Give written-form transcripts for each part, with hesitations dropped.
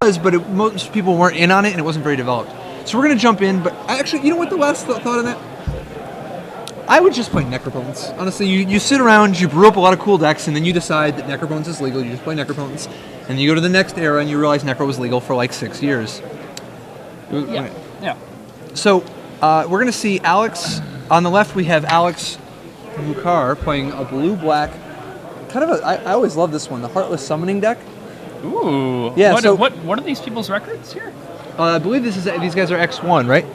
was, but most people weren't in on it, and it wasn't very developed. So we're going to jump in, but actually, you know what the last thought on that? I would just play Necropotence. Honestly, you sit around, you brew up a lot of cool decks, and then you decide that Necropotence is legal, you just play Necropotence, and then you go to the next era, and you realize Necro was legal for like 6 years. Yeah. So, we're going to see Alex, on the left we have Alex Mukhar playing a blue-black, kind of I always love this one, the Heartless Summoning deck. Ooh. Yeah, what are these people's records here? I believe these guys are X1, right?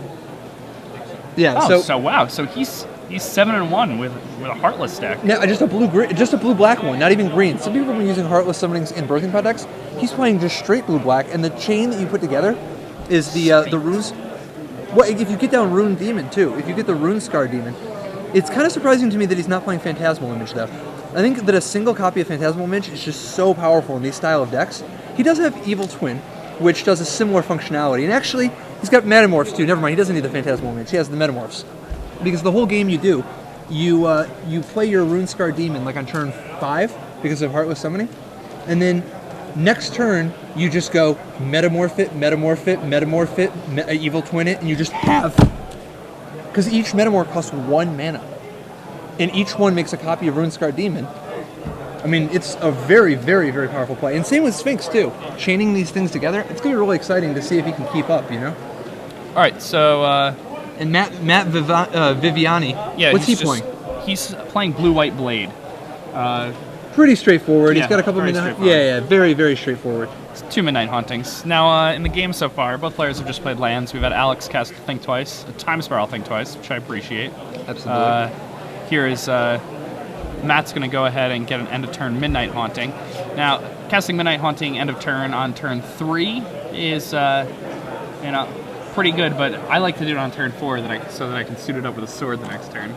Yeah. Oh, so wow. So he's 7-1 with a Heartless deck. Yeah, just a blue-black one, not even green. Some people have been using Heartless Summonings in Birthing Pod decks. He's playing just straight blue-black, and the chain that you put together is the runes. Well, if you get down Rune Demon too, if you get the Rune Scar Demon, it's kind of surprising to me that he's not playing Phantasmal Image though. I think that a single copy of Phantasmal Image is just so powerful in these style of decks. He does have Evil Twin, which does a similar functionality, and actually he's got Metamorphs too. Never mind, he doesn't need the Phantasmal Image. He has the Metamorphs. Because the whole game you do, you play your Rune Scar Demon like on turn 5 because of Heartless Summoning, and then next turn you just go Metamorph it, Evil Twin it, and you just have, because each Metamorph costs 1 mana, and each one makes a copy of Rune Scar Demon. I mean, it's a very, very, very powerful play, and same with Sphinx too. Chaining these things together, it's gonna be really exciting to see if he can keep up. You know. All right, so. And Matt Viviani, yeah, what's he playing? He's playing Blue-White Blade. Pretty straightforward. Yeah, he's got a couple midnight. Yeah, very, very straightforward. It's 2 Midnight Hauntings. Now, in the game so far, both players have just played lands. We've had Alex cast Think Twice, Time Spiral Think Twice, which I appreciate. Absolutely. Here is Matt's going to go ahead and get an end of turn Midnight Haunting. Now, casting Midnight Haunting end of turn on turn 3 is, pretty good, but I like to do it on turn 4 so that I can suit it up with a sword the next turn.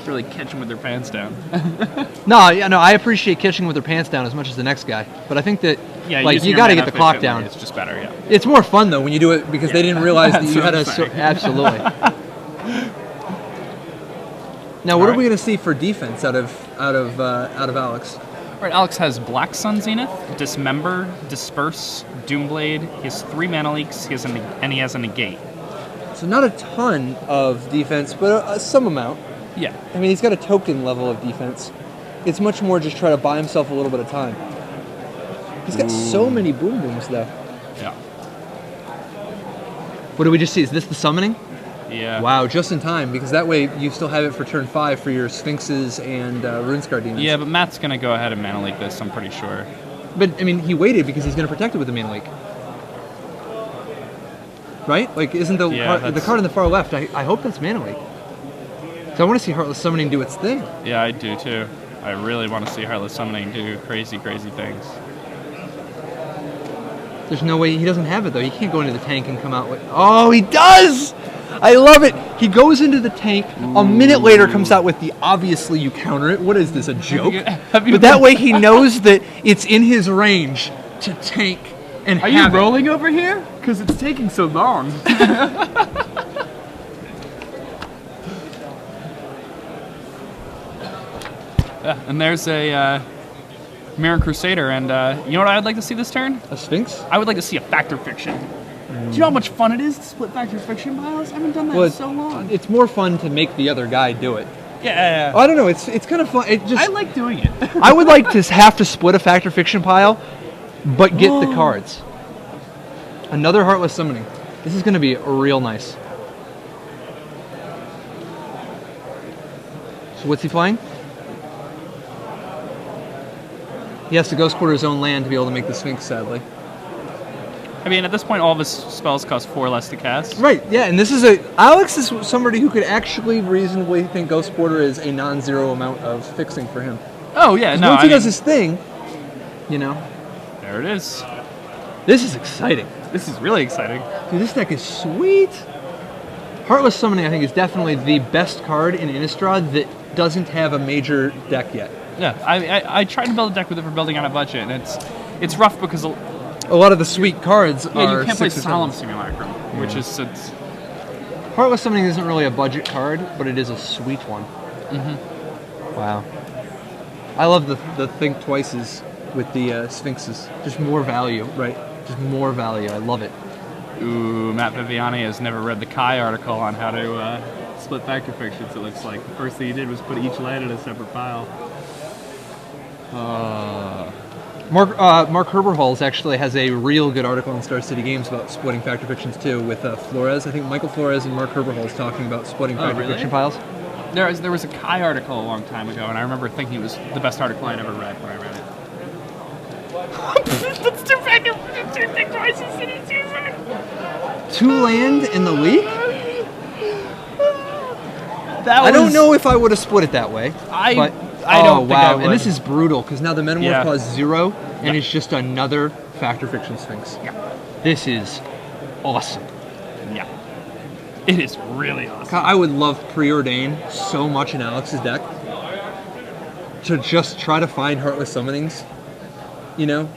Really catch them with their pants down. No, I appreciate catching with their pants down as much as the next guy, but I think that you got to get the clock down. It's just better, yeah. It's more fun though when you do it because they didn't realize that you had a sword. Absolutely. Now, what are we going to see for defense out of Alex? All right, Alex has Black Sun Zenith, Dismember, Disperse, Doomblade. He has 3 mana leaks. He has a negate. So not a ton of defense, but some amount. Yeah. I mean, he's got a token level of defense. It's much more just try to buy himself a little bit of time. He's got so many boom booms though. Yeah. What do we just see? Is this the summoning? Yeah. Wow, just in time, because that way you still have it for turn 5 for your Sphinxes and Rune Scar Demons. Yeah, but Matt's going to go ahead and mana leak this, I'm pretty sure. But, I mean, he waited because he's going to protect it with the mana leak. Right? Like, isn't the card on the far left, I hope that's mana leak. So I want to see Heartless Summoning do its thing. Yeah, I do too. I really want to see Heartless Summoning do crazy, crazy things. There's no way he doesn't have it, though. He can't go into the tank and come out with... Oh, he does! I love it. He goes into the tank. A minute later, comes out with the obviously you counter it. What is this, a joke? But that way he knows that it's in his range to tank and Are have you rolling over here? Because it's taking so long. And there's a Mirror Crusader, and you know what I'd like to see this turn? A Sphinx? I would like to see a Factor Fiction. Do you know how much fun it is to split Factor Fiction piles? I haven't done that in so long. It's more fun to make the other guy do it. Yeah. I don't know. It's kind of fun. I like doing it. I would like to have to split a Factor Fiction pile, but get the cards. Another Heartless Summoning. This is going to be real nice. So what's he playing? He has to Ghost Quarter his own land to be able to make the Sphinx, sadly. I mean, at this point, all of his spells cost 4 less to cast. Right, yeah, and this is Alex is somebody who could actually reasonably think Ghost Quarter is a non-zero amount of fixing for him. Oh, yeah, no, once he does his thing, you know. There it is. This is exciting. This is really exciting. Dude, this deck is sweet. Heartless Summoning, I think, is definitely the best card in Innistrad that doesn't have a major deck yet. Yeah, I tried to build a deck with it for building on a budget, and it's rough because a lot of the sweet cards are you can't play 6 or 7. Solemn Simulacrum, which is Heartless Summoning isn't really a budget card, but it is a sweet one. Mm-hmm. Wow. I love the Think Twices with the Sphinxes. Just more value. Right. Just more value. I love it. Ooh, Matt Viviani has never read the Kai article on how to split factor fictions, it looks like. The first thing he did was put each land in a separate pile. Mark Herberholz actually has a real good article on Star City Games about splitting factor fictions too, with Flores. I think Michael Flores and Mark Herberholz talking about splitting factor fiction piles. There was a Kai article a long time ago, and I remember thinking it was the best article I'd ever read when I read it. That's two factor twice as city season. 2 land in the leak? I don't know if I would have split it that way. I don't think I would. And this is brutal because now the Metamorph costs 0, and Yeah. it's just another factor fiction Sphinx. Yeah. This is awesome. Yeah. It is really awesome. God, I would love Preordain so much in Alex's deck to just try to find Heartless Summonings. You know?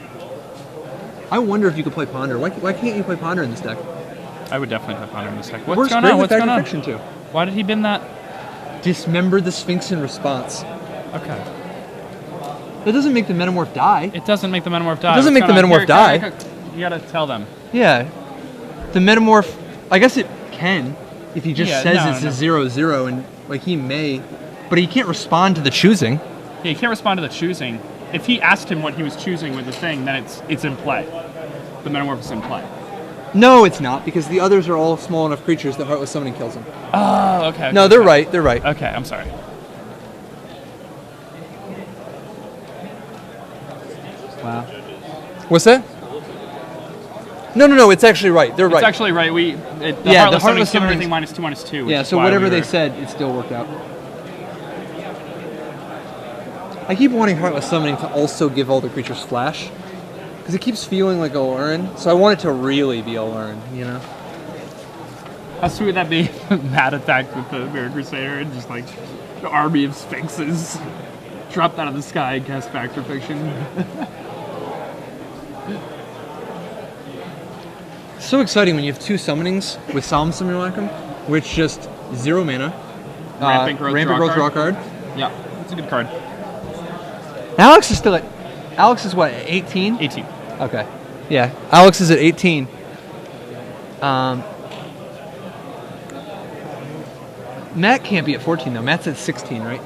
I wonder if you could play Ponder. Why can't you play Ponder in this deck? I would definitely have Ponder in this deck. Where's What's going on? What's going on? Fiction too? Why did he bin that? Dismember the Sphinx in response. Okay. That doesn't make the Metamorph die. It doesn't make the Metamorph die. It doesn't make the Metamorph die. You gotta tell them. Yeah. The Metamorph, I guess it can, if he just says it's a 0/0, and like he may, but he can't respond to the choosing. Yeah, he can't respond to the choosing. If he asked him what he was choosing with the thing, then it's in play. The Metamorph is in play. No, it's not, because the others are all small enough creatures that Heartless Summoning kills them. Oh, okay. No, they're right. They're right. Okay, I'm sorry. Wow. What's that? No. It's actually right. They're right. It's actually right. The Heartless Heartless Summoning Summonings- everything -2/-2. Yeah. So whatever they said, it still worked out. I keep wanting Heartless Summoning to also give all the creatures flash, because it keeps feeling like Olurin. So I want it to really be Olurin, you know? How sweet would that be? Matt attacked with the Mirror Crusader and just like the army of Sphinxes dropped out of the sky and cast Factor Fiction. So exciting when you have 2 summonings with Solemn Simulacrum, which just 0 mana. Rampant Growth, draw card. Yeah, it's a good card. Alex is still at... Alex is what, 18? 18. Okay. Yeah, Alex is at 18. Matt can't be at 14, though. Matt's at 16, right?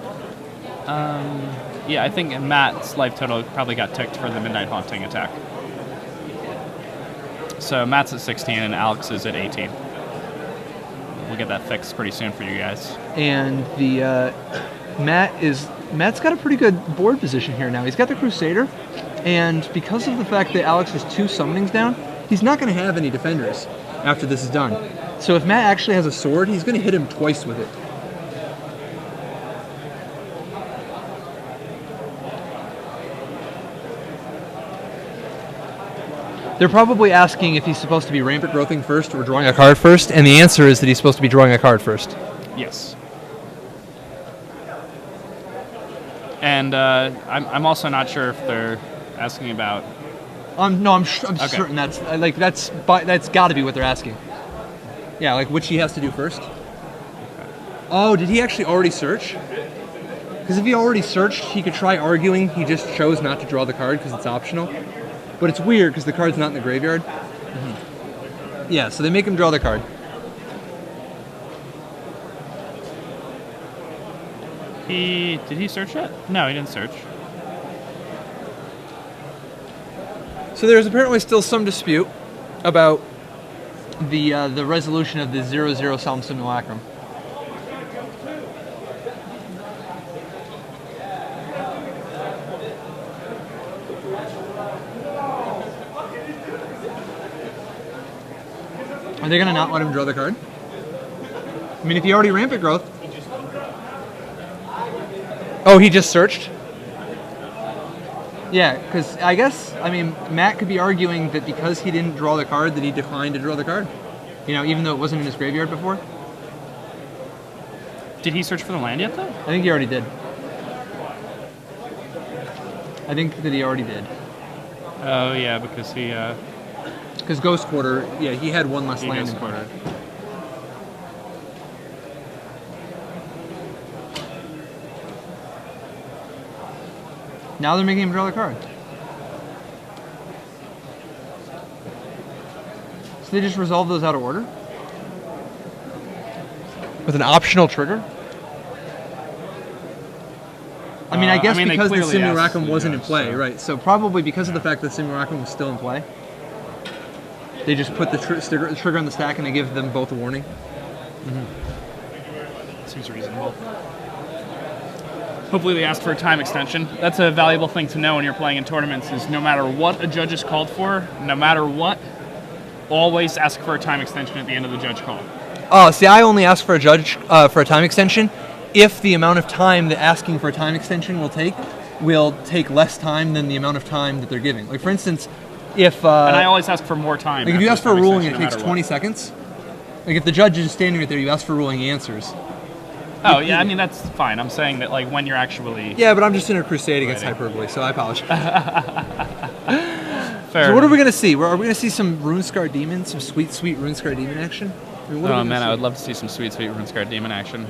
Yeah, I think Matt's life total probably got ticked for the Midnight Haunting attack. So Matt's at 16 and Alex is at 18. We'll get that fixed pretty soon for you guys. And the Matt's got a pretty good board position here now. He's got the Crusader, and because of the fact that Alex has 2 summonings down, he's not going to have any defenders after this is done. So if Matt actually has a sword, he's going to hit him twice with it. They're probably asking if he's supposed to be Rampant Growthing first or drawing a card first, and the answer is that he's supposed to be drawing a card first. Yes. And I'm also not sure if they're asking about. No, I'm certain that's got to be what they're asking. Yeah, like which he has to do first. Oh, did he actually already search? Because if he already searched, he could try arguing. He just chose not to draw the card because it's optional. But it's weird because the card's not in the graveyard. Mm-hmm. Yeah, so they make him draw the card. Did he search yet? No, he didn't search. So there's apparently still some dispute about the resolution of the 0/0 Solemn Simulacrum. Are they going to not let him draw the card? I mean, if he already Rampant Growth. Oh, he just searched? Yeah, because I guess, Matt could be arguing that because he didn't draw the card that he declined to draw the card. You know, even though it wasn't in his graveyard before. Did he search for the land yet, though? I think he already did. I think that he already did. Oh, yeah, because he... Because Ghost Quarter, yeah, he had one less land. Ghost Quarter. Now they're making him draw the card. they just resolve those out of order? With an optional trigger? I mean, I guess they because the clearly asked Simulacrum the wasn't in judge, play, so- right? So probably because of the fact that Simulacrum was still in play, they just put the trigger on the stack and they give them both a warning. Seems reasonable. Hopefully they asked for a time extension. That's a valuable thing to know when you're playing in tournaments is no matter what a judge is called for, no matter what, always ask for a time extension at the end of the judge call. Oh, see, I only ask for a judge for a time extension if the amount of time that asking for a time extension will take less time than the amount of time that they're giving. Like, for instance, if... and I always ask for more time. Like, if you ask for a time ruling and it extension, takes no 20 matter seconds, like, if the judge is standing right there, you ask for a ruling, he answers. what. Oh, yeah, I mean, that's fine. I'm saying that, like, when you're actually... Yeah, but I'm just in a crusade against Writing. hyperbole, so I apologize. Fair So what are enough. we going to see? Are we going to see some Runescar Demon, some sweet, sweet Runescar Demon action? I mean, what are we Oh, gonna man, see? I would love to see some sweet, sweet Runescar Demon action.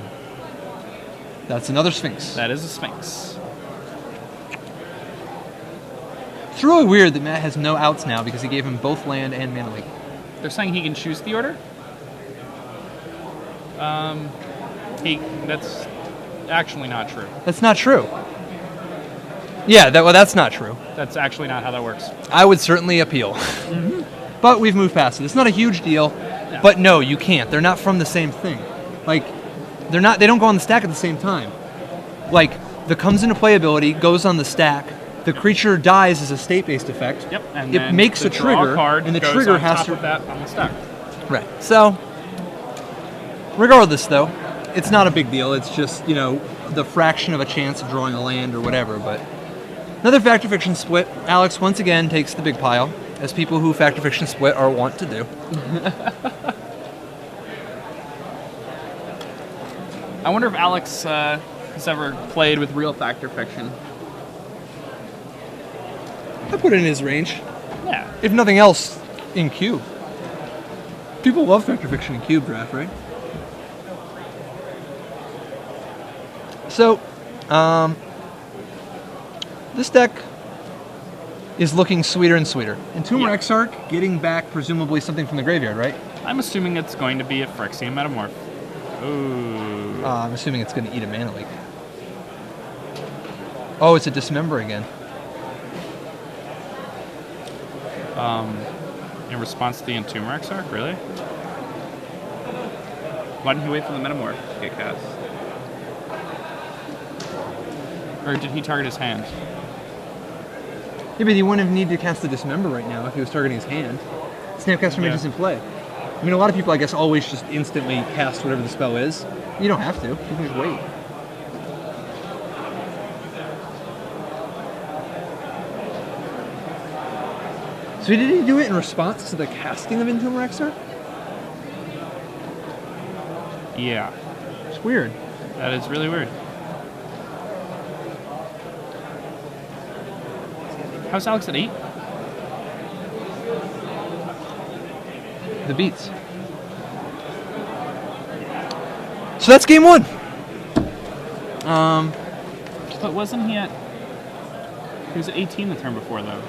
That's another Sphinx. That is a Sphinx. It's really weird that Matt has no outs now because he gave him both land and mana leak. They're saying he can choose the order? That's actually not true. That's not true. Yeah, that's not true. That's actually not how that works. I would certainly appeal. But we've moved past it. It's not a huge deal. Yeah. But no, you can't. They're not from the same thing. Like, they don't go on the stack at the same time. Like, the comes into play ability goes on the stack. The creature dies as a state-based effect. Yep, and it then makes the a draw trigger, card and the goes trigger on has top to. of that on the stack. Right. So, regardless, though, it's not a big deal. It's just, the fraction of a chance of drawing a land or whatever. But another Factor Fiction split. Alex once again takes the big pile, as people who Factor Fiction split are wont to do. I wonder if Alex has ever played with real Factor Fiction. I put it in his range. Yeah. If nothing else, in Cube. People love Factor Fiction in Cube Draft, right? So, this deck is looking sweeter and sweeter. And Tumor Yeah. Exarch getting back presumably something from the graveyard, right? I'm assuming it's going to be a Phyrexian Metamorph. Ooh. I'm assuming it's going to eat a mana leak. Oh, it's a Dismember again. In response to the Entomber Exarch, really? Why didn't he wait for the Metamorph to get cast? Or did he target his hand? Yeah, but he wouldn't have needed to cast the Dismember right now if he was targeting his hand. Snapcaster Mage is in play. I mean, a lot of people, I guess, always just instantly cast whatever the spell is. You don't have to. You can just wait. So did he do it in response to the casting of Entomber Exarch? Yeah. It's weird. That is really weird. How's Alex at 8? The beats. So that's game one. But wasn't he at... He was at 18 the turn before, though.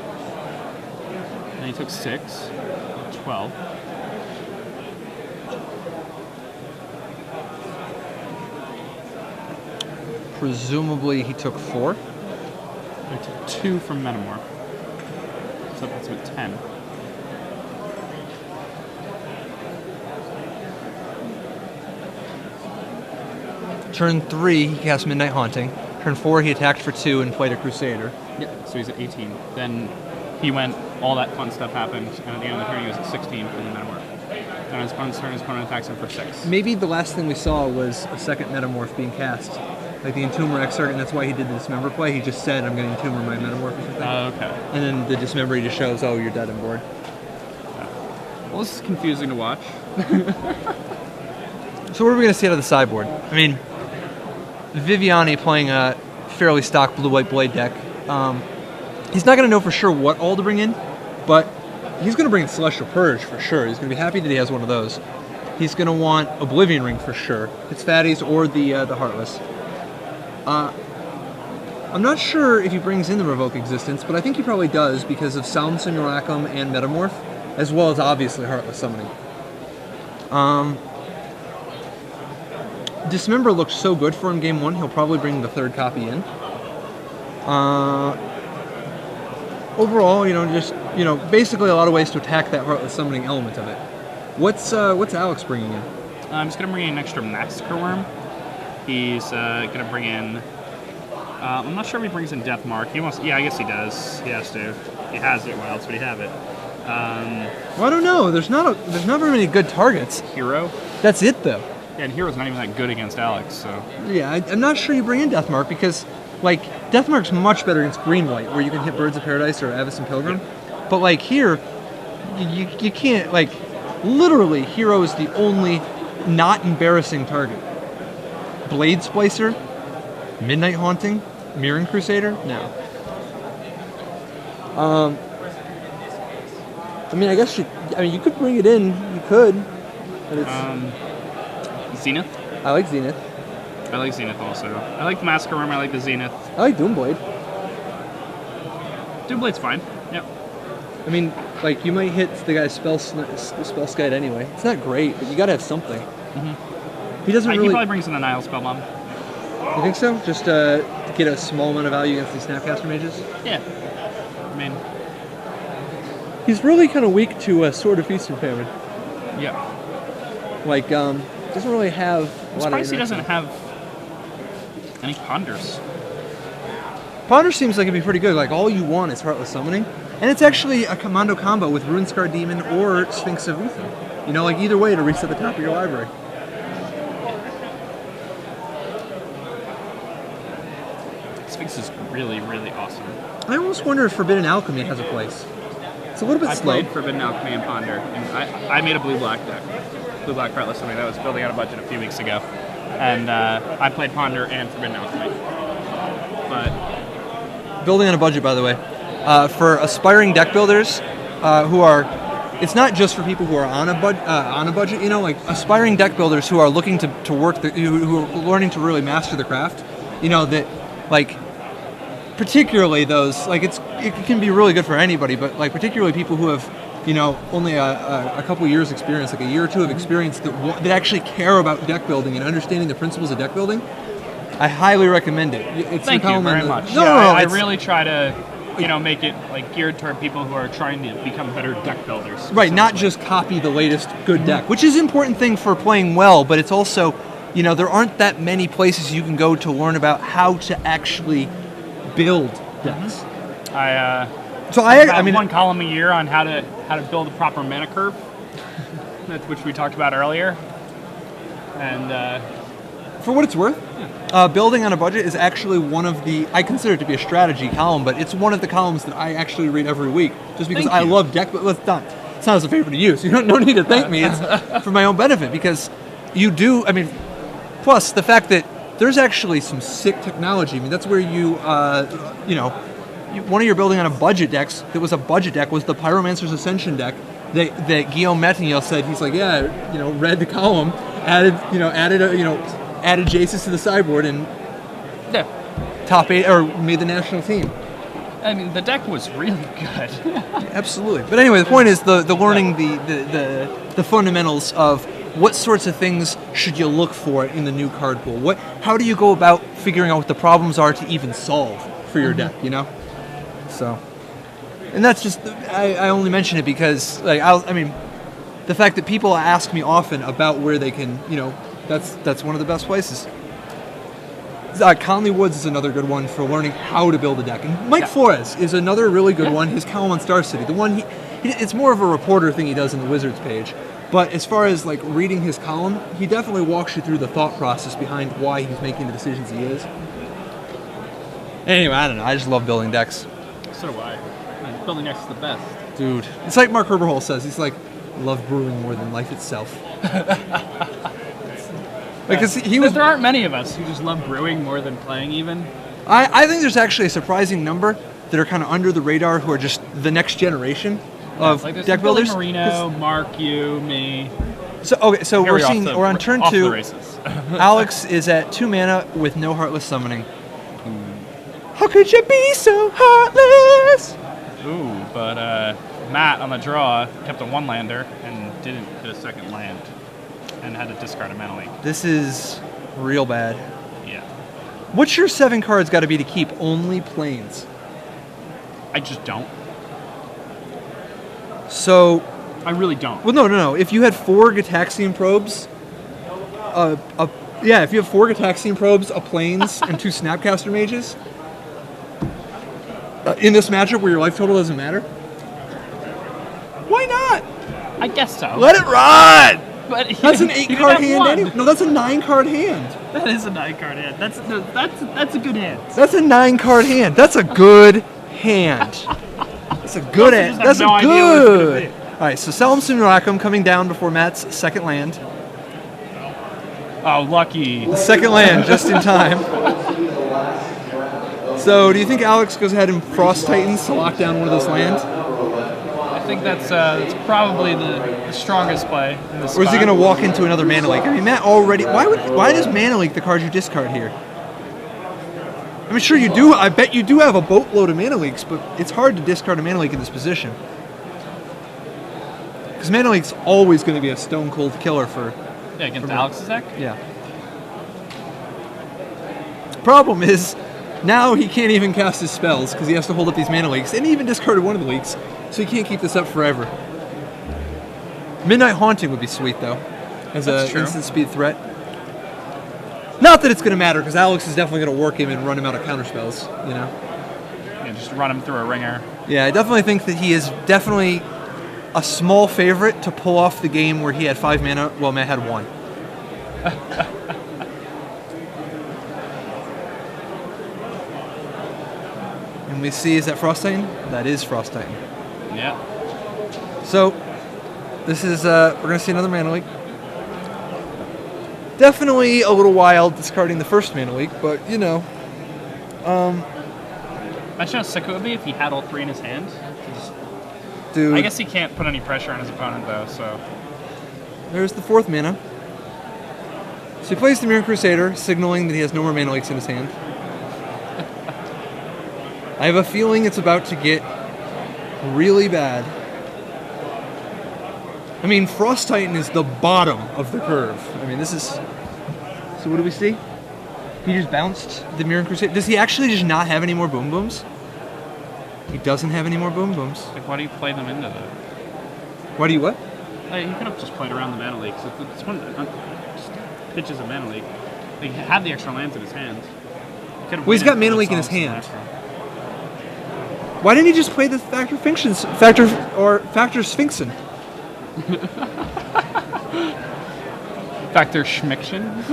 And he took 6, 12. Presumably he took 4. He took 2 from Metamorph. So that's with 10. Turn 3, he cast Midnight Haunting. Turn 4, he attacked for 2 and played a Crusader. Yep. So he's at 18. Then he went, all that fun stuff happened, and at the end of the turn he was at 16 for the Metamorph. Then his opponent's turn, his opponent attacks him for 6. Maybe the last thing we saw was a second Metamorph being cast. Like the Entomber Exarch, and that's why he did the Dismember play. He just said, I'm going to Entomber my Metamorph or something. Okay. And then the Dismember, he just shows, oh, you're dead and bored. Well, this is confusing to watch. So what are we going to see out of the sideboard? I mean, Viviani playing a fairly stock blue-white blade deck. He's not going to know for sure what all to bring in, but he's going to bring Celestial Purge for sure. He's going to be happy that he has one of those. He's going to want Oblivion Ring for sure. It's Fatties or the Heartless. I'm not sure if he brings in the Revoke Existence, but I think he probably does because of Sound Simulacrum and Metamorph. as well as obviously Heartless Summoning. Dismember looked so good for him game 1, he'll probably bring the 3rd copy in. Overall, basically a lot of ways to attack that Heartless Summoning element of it. What's Alex bringing in? I'm just going to bring in an extra Massacre Worm. He's going to bring in... I'm not sure if he brings in Death Mark. He wants... Yeah, I guess he does. He has to. He has it. Why else would he have it? Well, I don't know. There's not very many good targets. Hero? That's it, though. Yeah, and Hero's not even that good against Alex, so... Yeah, I'm not sure you bring in Death Mark because, like, Death Mark's much better against green-white, where you can hit Birds of Paradise or Avis and Pilgrim. Yeah. But, like, here, you can't, like... Literally, Hero is the only not embarrassing target. Blade Splicer, Midnight Haunting, Mirren Crusader, no. I mean, I guess you could bring it in. You could. But it's, Zenith. I like Zenith. I like Zenith also. I like the Massacre Worm. I like the Zenith. I like Doomblade. Doomblade's fine. Yep. I mean, like, you might hit the guy's spell skite anyway. It's not great, but you gotta have something. Mm-hmm. He doesn't really... He probably brings in the Nile Spellbomb. You think so? Just to get a small amount of value against these Snapcaster mages? Yeah. I mean... He's really kind of weak to Sword of Feast and Famine. Yeah. Like, doesn't really have a lot of... I'm surprised he doesn't have any Ponders. Ponder seems like it'd be pretty good. Like, all you want is Heartless Summoning. And it's actually a commando combo with Runescar Demon or Sphinx of Uther. You know, like, either way to reset the top of your library. Sphinx is really, really awesome. I almost wonder if Forbidden Alchemy has a place. It's a little bit slow. I played Forbidden Alchemy and Ponder, and I made a blue-black deck. Blue-black Heartless Summoning that was building out a budget a few weeks ago. And I played Ponder and Forbidden Alchemy. But... Building on a budget, by the way. For aspiring deck builders who are... It's not just for people who are on a budget, you know, like aspiring deck builders who are looking to work, who are learning to really master the craft, you know, that, like, particularly those, like, it can be really good for anybody, but, like, particularly people who have, you know, only a couple years experience, like a year or two of experience that actually care about deck building and understanding the principles of deck building, I highly recommend it. Thank you very much. No, I really try to, you know, make it like geared toward people who are trying to become better deck builders. Right, not just copy the latest good deck, which is an important thing for playing well, but it's also, you know, there aren't that many places you can go to learn about how to actually build decks. I mean, one column a year on how to build a proper mana curve, which we talked about earlier. And for what it's worth, building on a budget is actually one of the, I consider it to be a strategy column, but it's one of the columns that I actually read every week, just because I love deck. But it's not as a favor to you, so you don't need to thank me. It's for my own benefit, because you do. I mean, plus the fact that there's actually some sick technology. I mean, that's where one of your building on a budget decks that was a budget deck was the Pyromancer's Ascension deck that Guillaume Metignel said. He's like, yeah, you know, read the column, added Jace's to the sideboard and top 8 or made the national team. I mean, the deck was really good. Absolutely. But anyway, the point is the learning the fundamentals of what sorts of things should you look for in the new card pool. How do you go about figuring out what the problems are to even solve for your deck? You know. So, and that's just I only mention it because like the fact that people ask me often about where they can, you know, that's one of the best places. Conley Woods is another good one for learning how to build a deck, and Mike Flores is another really good one. His column on Star City, the one it's more of a reporter thing he does in the Wizards page, but as far as like reading his column, he definitely walks you through the thought process behind why he's making the decisions he is. Anyway, I don't know. I just love building decks. So do I. Building decks is the best. Dude, it's like Mark Herberhole says. He's like, love brewing more than life itself. Because there aren't many of us who just love brewing more than playing even. I think there's actually a surprising number that are kind of under the radar who are just the next generation of like deck builders. Marino, Mark, you, me. So we're on turn 2. Races. Alex is at 2 mana with no Heartless Summoning. How could you be so heartless? Ooh, but Matt on the draw kept a 1-lander and didn't hit a second land, and had to discard a mana leak. This is real bad. Yeah. What's your 7 cards got to be to keep only planes? I just don't. So, I really don't. well, no. If you had 4 Gataxian probes, if you have 4 Gataxian probes, a planes, and 2 Snapcaster mages, in this matchup where your life total doesn't matter, why not? I guess so. Let it ride. But That's an he didn't 8-card have hand. one. Anyway. No, that's a 9-card hand. That is a 9-card hand. That's a good hand. That's a 9-card hand. That's a good hand. That's a good I hand. just That's have no a idea what it's gonna good. All right, so Salam Simulacrum coming down before Matt's second land. Oh, lucky. The second land just in time. So, do you think Alex goes ahead and Frost Titans to lock down one of those lands? I think that's probably the strongest play in this Or is he spot. going to walk into another Mana Leak? I mean, Matt already... Why does Mana Leak the card you discard here? I mean, sure you do. I bet you do have a boatload of Mana Leaks, but it's hard to discard a Mana Leak in this position. Because Mana Leak's always going to be a stone cold killer for... Yeah, against Alex's deck? Yeah. Problem is, now he can't even cast his spells because he has to hold up these Mana Leaks, and he even discarded one of the leaks, so he can't keep this up forever. Midnight Haunting would be sweet, though, as That's an true. instant speed threat. Not that it's going to matter, because Alex is definitely going to work him and run him out of counterspells, you know? Yeah, just run him through a ringer. Yeah, I definitely think that he is definitely a small favorite to pull off the game where he had 5 mana, while Matt had 1. And we see, is that Frost Titan? That is Frost Titan. Yeah. So, this is, we're going to see another Mana Leak. Definitely a little wild discarding the first Mana Leak, but, you know. Imagine how sick it would be if he had all 3 in his hand. Dude, I guess he can't put any pressure on his opponent, though, so... there's the 4th mana. So he plays the Mirror Crusader, signaling that he has no more Mana Leaks in his hand. I have a feeling it's about to get really bad. I mean, Frost Titan is the bottom of the curve. I mean, this is... So what do we see? He just bounced the Mirror Crusader. Does he actually just not have any more Boom Booms? He doesn't have any more Boom Booms. Like, why do you play them into that? Why do you what? Like, he could have just played around the mana leaks. It's one just pitches a mana leak. Like, he had the extra lands in his hand. Well, he's got Mana Leak in his hand. Why didn't he just play the Factor Sphinxen? Factor Schmiction?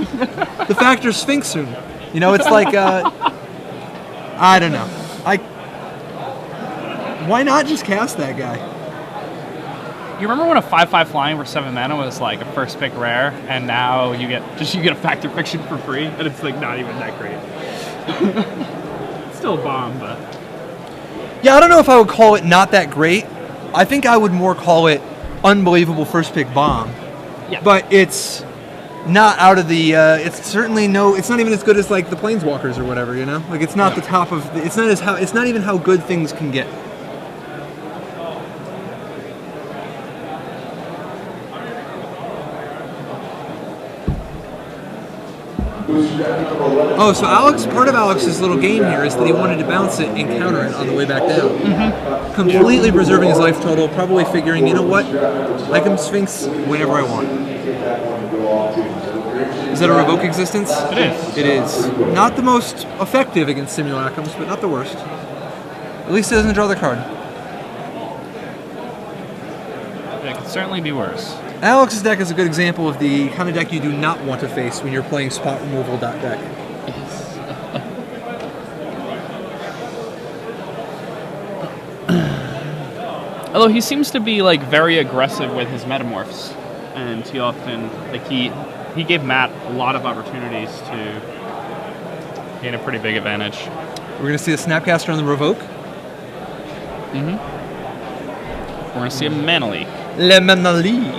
The Factor Sphinxen. You know, it's like, I don't know. Why not just cast that guy? You remember when a 5/5 flying for 7 mana was like a first pick rare, and now you get a Factor Fiction for free, and it's like not even that great. It's still a bomb, but Yeah, I don't know if I would call it not that great. I think I would more call it unbelievable first pick bomb. yeah. But it's not out of the. It's certainly no. It's not even as good as like the Planeswalkers or whatever. You know, like it's not the top of. It's not as how. It's not even how good things can get. Oh, so part of Alex's little game here is that he wanted to bounce it and counter it on the way back down. Mm-hmm. Completely preserving his life total, probably figuring, you know what, I can Sphinx whenever I want. Is that a revoke existence? It is. It is. Not the most effective against simulacrums, but not the worst. At least it doesn't draw the card. It could certainly be worse. Alex's deck is a good example of the kind of deck you do not want to face when you're playing spot removal deck. Although he seems to be like very aggressive with his metamorphs, and he often he gave Matt a lot of opportunities to gain a pretty big advantage. We're going to see a Snapcaster on the revoke. We're going to see a Mana Leak. Le Mana Leak.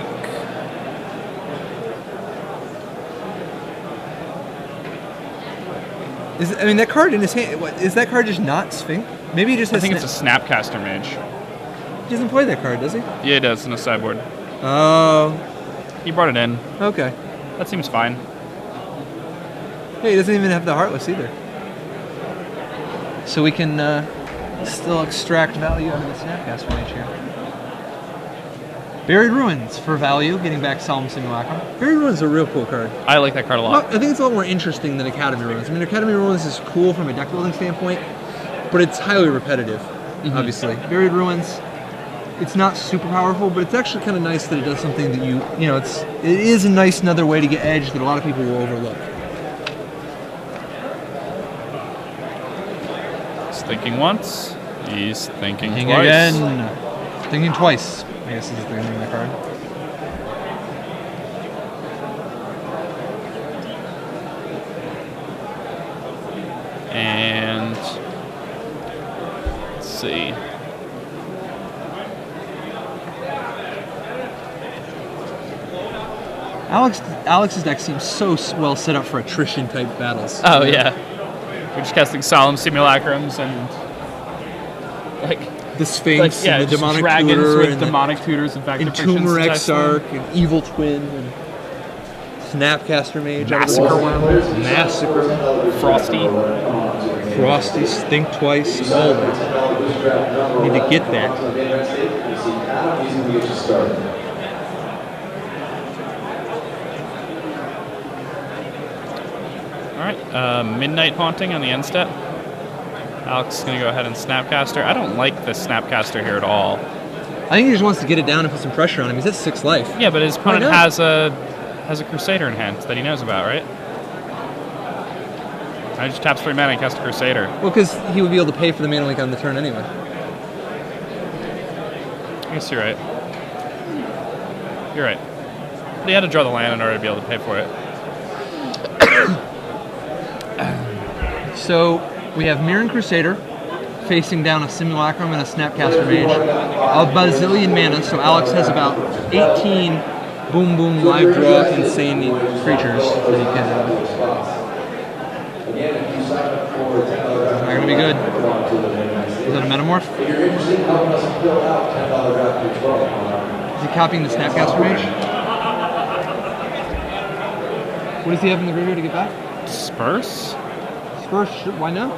I mean, that card in his hand, is that card just not Sphinx? Maybe he just has I think it's a Snapcaster Mage. He doesn't play that card, does he? Yeah, he does in the sideboard. Oh. He brought it in. Okay. That seems fine. Hey, he doesn't even have the Heartless either. So we can still extract value out of the Snapcaster Mage here. Buried Ruins for value, getting back Solemn Simulacrum. Buried Ruins is a real cool card. I like that card a lot. Well, I think it's a lot more interesting than Academy Ruins. I mean, Academy Ruins is cool from a deck building standpoint, but it's highly repetitive, obviously. Buried Ruins, it's not super powerful, but it's actually kind of nice that it does something that you know, it is a nice another way to get edge that a lot of people will overlook. He's thinking once. He's thinking Thinking twice. again. Thinking twice, I guess is the name of the card. And let's see. Alex's deck seems so well set up for attrition type battles. Oh yeah, we're just casting Solemn Simulacrums and the Sphinx and the Demonic dragons Tutor with and Demonic Tutors and and Tumor Exarch and Evil Twin and Snapcaster Mage. Massacre Worm. Massacre. Frosty. Frosty, Think Twice, always. Need to get that. Alright, Midnight Haunting on the end step. Alex is going to go ahead and Snapcaster. I don't like the Snapcaster here at all. I think he just wants to get it down and put some pressure on him. He's at 6 life. Yeah, but his opponent has a Crusader in hand that he knows about, right? I just taps 3 mana and cast a Crusader. Well, because he would be able to pay for the mana link on the turn anyway. I guess you're right. You're right. But he had to draw the land in order to be able to pay for it. So we have Mirren Crusader facing down a Simulacrum and a Snapcaster Mage. A bazillion mana, so Alex has about 18 boom boom live draw insane creatures that he can. It's not gonna be good. Is that a Metamorph? Is he copying the Snapcaster Mage? What does he have in the graveyard to get back? Disperse? Disperse, sure, why not?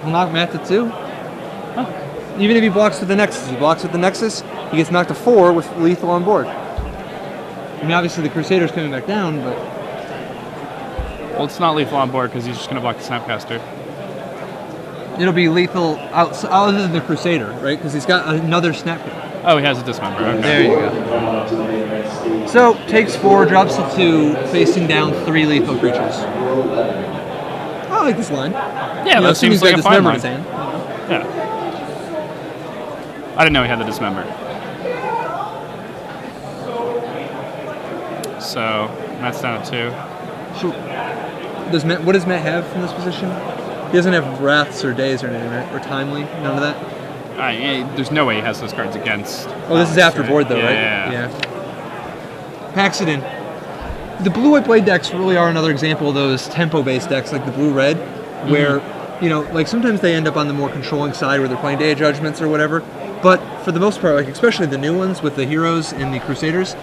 We'll knock Matt to 2. Huh. Even if he blocks with the Nexus. He blocks with the Nexus, he gets knocked to 4 with lethal on board. I mean, obviously the Crusader's coming back down, but... Well, it's not lethal on board because he's just going to block the Snapcaster. It'll be lethal other than the Crusader, right? Because he's got another Snapcaster. Oh, he has a Dismember. Okay. There you go. So, takes 4, drops to 2, facing down 3 lethal creatures. I like this line. Yeah, that seems like a fine line. Hand. Yeah. I didn't know he had the Dismember. So, Matt's down at 2. So, what does Matt have from this position? He doesn't have Wraths or Days or anything, right? Or Timely? None of that? There's no way he has those cards against. Oh, this is after board, though, right? Yeah. Packs it in. The blue-white blade decks really are another example of those tempo-based decks, like the blue-red, where, you know, like sometimes they end up on the more controlling side where they're playing Day of Judgments or whatever. But for the most part, like especially the new ones with the Heroes and the Crusaders,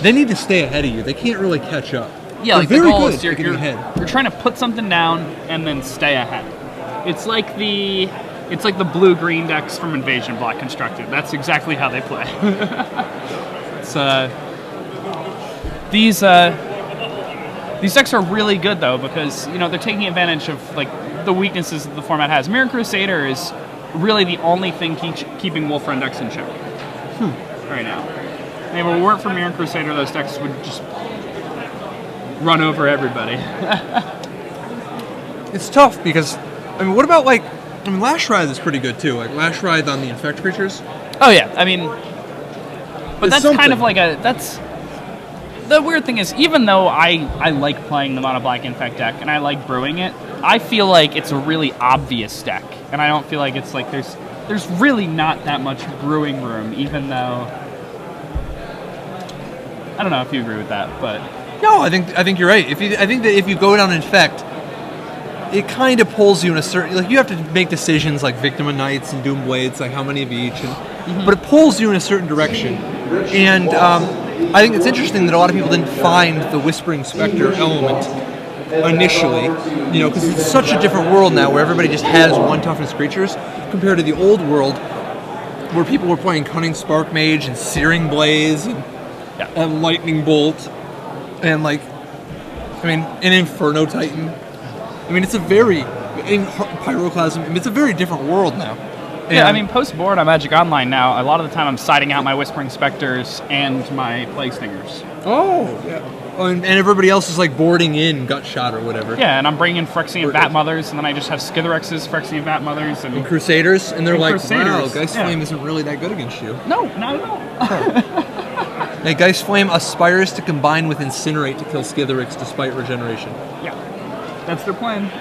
they need to stay ahead of you. They can't really catch up. Yeah, like they're the very goal good is at getting ahead. You're trying to put something down and then stay ahead. It's like the blue-green decks from Invasion Black Constructed. That's exactly how they play. It's these decks are really good though because you know they're taking advantage of like the weaknesses that the format has. Mirror Crusader is really the only thing keeping Wolfrun decks in check right now. And if it weren't for Mirror Crusader, those decks would just run over everybody. It's tough because, I mean, what about like, I mean, Lash Writhe is pretty good too. Like Lash Writhe on the Infect creatures. Oh yeah, I mean, but that's something. kind of like that's the weird thing is even though I like playing the Mono Black Infect deck and I like brewing it, I feel like it's a really obvious deck, and I don't feel like it's like there's really not that much brewing room, even though I don't know if you agree with that, but No, I think you're right. I think that if you go down Infect, it kind of pulls you in a certain, like you have to make decisions like Victim of Knights and Doom Blades, like how many of each, and, but it pulls you in a certain direction. And I think it's interesting that a lot of people didn't find the Whispering Spectre element initially, you know, because it's such a different world now where everybody just has one toughness creatures compared to the old world where people were playing Cunning Spark Mage and Searing Blaze and Lightning Bolt and like, I mean, an Inferno Titan. I mean, it's a very, in Pyroclasm, I mean, it's a very different world now. And yeah, I mean, post-board on Magic Online now, a lot of the time I'm siding out my Whispering Spectres and my Plague Stingers. Oh, yeah. Oh, and everybody else is like boarding in Gutshot or whatever. Yeah, and I'm bringing Phyrexian Vat Mothers, and then I just have Skitherex's Phyrexian Vat Mothers. And Crusaders, and they're like, Crusaders, wow, Geist Flame isn't really that good against you. No, not at all. Hey, Geist Flame aspires to combine with Incinerate to kill Skitherix despite regeneration. Yeah, that's their plan.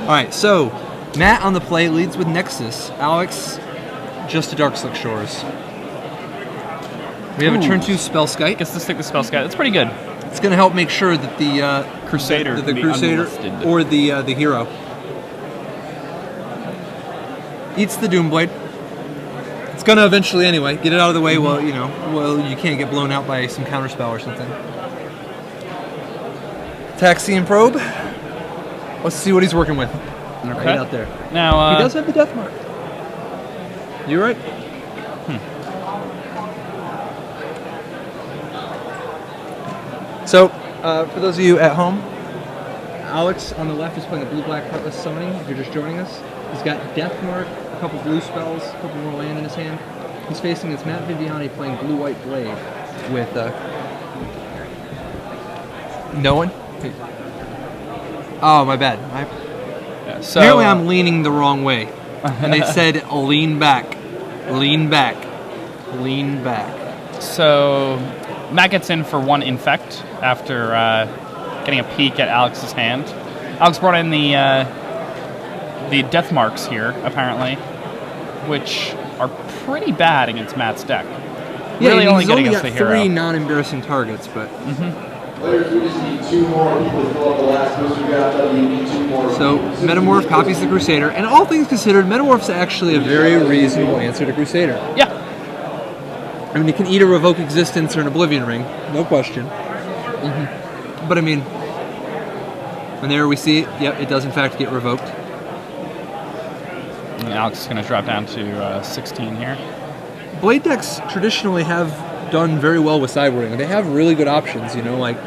Alright, so Matt on the play leads with Nexus. Alex, just to Darkslick Shores. We have a turn 2 Spellskite. Gets to stick with Spellskite. That's pretty good. It's going to help make sure that the Crusader, the Crusader or the hero eats the Doomblade. It's going to eventually anyway. Get it out of the way while you can't get blown out by some counterspell or something. Taxian Probe. Let's see what he's working with. Okay. Right out there. Now he does have the Death Mark. You're right. So, for those of you at home, Alex on the left is playing a blue-black Heartless Summoning, if you're just joining us. He's got Death Mark, a couple blue spells, a couple more land in his hand. He's facing his Matt Viviani playing blue-white Blade with, no one? Oh, my bad. so, Apparently I'm leaning the wrong way. And they said, lean back, lean back, lean back. So, Matt gets in for 1 Infect after getting a peek at Alex's hand. Alex brought in the Death Marks here, apparently, which are pretty bad against Matt's deck. Yeah, really he's only against got the hero. 3 non-embarrassing targets, but... Players, we just need 2 more people to fill up the last boost we got. We need 2 more. So, Metamorph copies the Crusader, and all things considered, Metamorph's actually a very reasonable answer to Crusader. Yeah. I mean, it can either revoke Existence or an Oblivion Ring, no question. But I mean, and there we see it. Yep, it does in fact get revoked. And Alex is going to drop down to 16 here. Blade decks traditionally have done very well with sideboarding. They have really good options, you know, like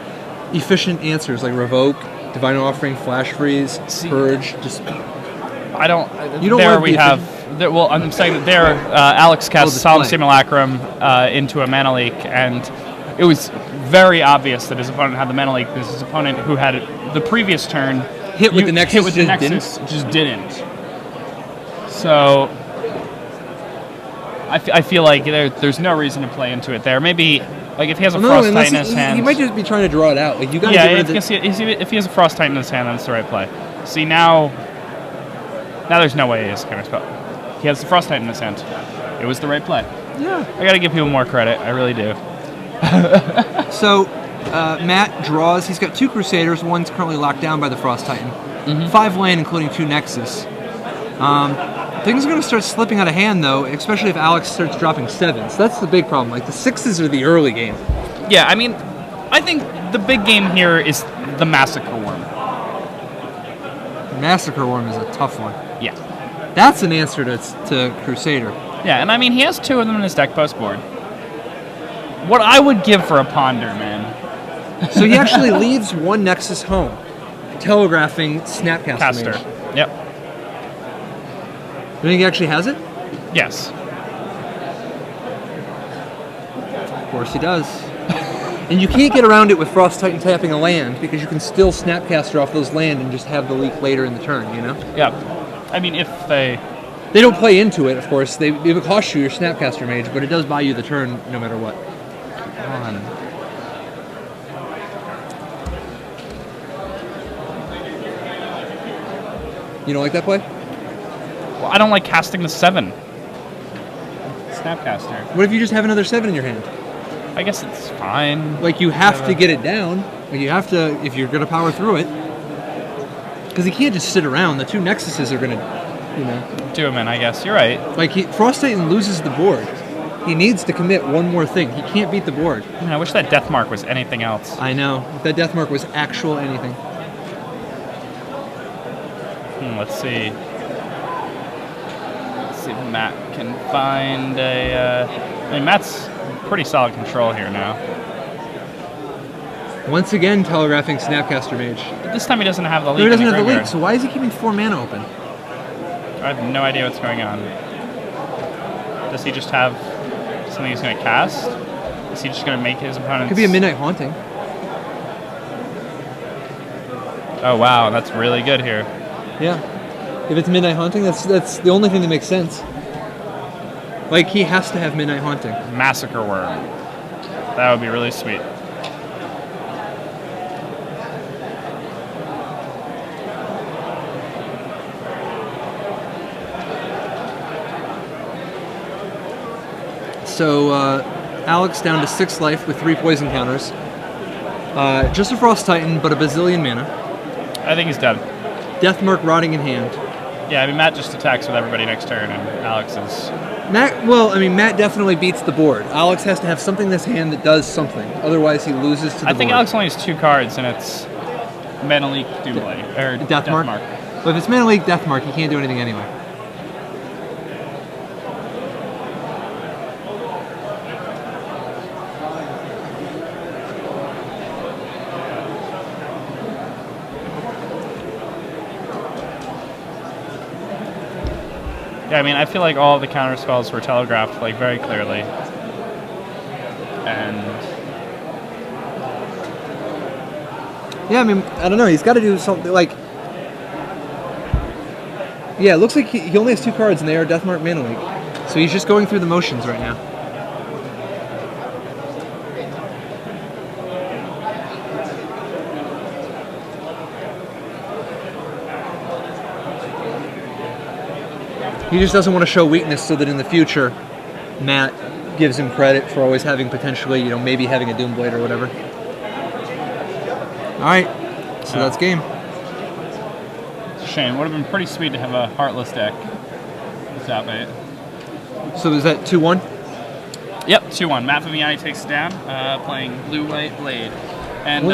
efficient answers like Revoke, Divine Offering, Flash Freeze, Purge. Just I don't. You don't there want we the have. There, well, I'm saying that there, Alex cast Solemn display. Simulacrum into a Mana Leak, and it was very obvious that his opponent had the Mana Leak because his opponent, who had it the previous turn, hit with the Nexus, hit with the Nexus, just didn't. So I feel like there's no reason to play into it there. Maybe like if he has a Frost Titan in his hand, he might just be trying to draw it out. Like you got to yeah, get rid of if he has a Frost Titan in his hand, then it's the right play. See now there's no way he has a counterspell. He has the Frost Titan in his hand. It was the right play. Yeah. I gotta give people more credit. I really do. So, Matt draws. He's got 2 Crusaders. One's currently locked down by the Frost Titan. 5 land, including 2 Nexus. Things are going to start slipping out of hand, though, especially if Alex starts dropping 7s. That's the big problem. Like, the 6s are the early game. Yeah, I mean, I think the big game here is the Massacre Worm. Massacre Worm is a tough one. Yeah. That's an answer to Crusader. Yeah, and I mean, he has 2 of them in his deck post board. What I would give for a Ponder, man. So he actually leaves 1 Nexus home, telegraphing Snapcaster Caster. Mage. Yep. You think he actually has it? Yes. Of course he does. And you can't get around it with Frost Titan tapping a land, because you can still Snapcaster off those land and just have the leak later in the turn, you know? Yeah. I mean, if they... They don't play into it, of course. It would cost you your Snapcaster Mage, but it does buy you the turn no matter what. You don't like that play? Well, I don't like casting the 7. Snapcaster. What if you just have another 7 in your hand? I guess it's fine. Like, you have to get it down. Like, you have to, if you're going to power through it. Because he can't just sit around. The 2 Nexuses are going to, you know. Do him in, I guess. You're right. Like, Frost Titan loses the board. He needs to commit one more thing. He can't beat the board. Man, I wish that death mark was anything else. I know. If that death mark was actual anything. Let's see. Let's see if Matt can find a... I mean, Matt's pretty solid control here now. Once again, telegraphing Snapcaster Mage. But this time he doesn't have the leak. No, he doesn't in have the graveyard. leak, so why is he keeping 4 mana open? I have no idea what's going on. Does he just have something he's going to cast? Is he just going to make his opponents... Could be a Midnight Haunting. Oh, wow, that's really good here. Yeah. If it's Midnight Haunting, that's the only thing that makes sense. Like, he has to have Midnight Haunting. Massacre Worm. That would be really sweet. So, Alex down to 6 life with 3 poison counters. Just a Frost Titan, but a bazillion mana. I think he's dead. Deathmark rotting in hand. Yeah, I mean, Matt just attacks with everybody next turn, and Alex is... Matt definitely beats the board. Alex has to have something in his hand that does something. Otherwise, he loses to the board. I think Alex only has 2 cards, and it's Mana Leak, Doomblade, or Deathmark. But if it's Mana Leak, Deathmark, he can't do anything anyway. Yeah, I mean, I feel like all the counter spells were telegraphed, like, very clearly. And... Yeah, I mean, I don't know. He's got to do something, like... Yeah, it looks like he only has 2 cards, and they are Deathmark, Mana Leak. So he's just going through the motions right now. He just doesn't want to show weakness so that in the future, Matt gives him credit for always having potentially, you know, maybe having a Doomblade or whatever. All right, so that's game. Shane, would have been pretty sweet to have a Heartless deck. Zap it. So is that 2-1? Yep, 2-1. Matt Viviani takes it down, playing Blue White Blade. And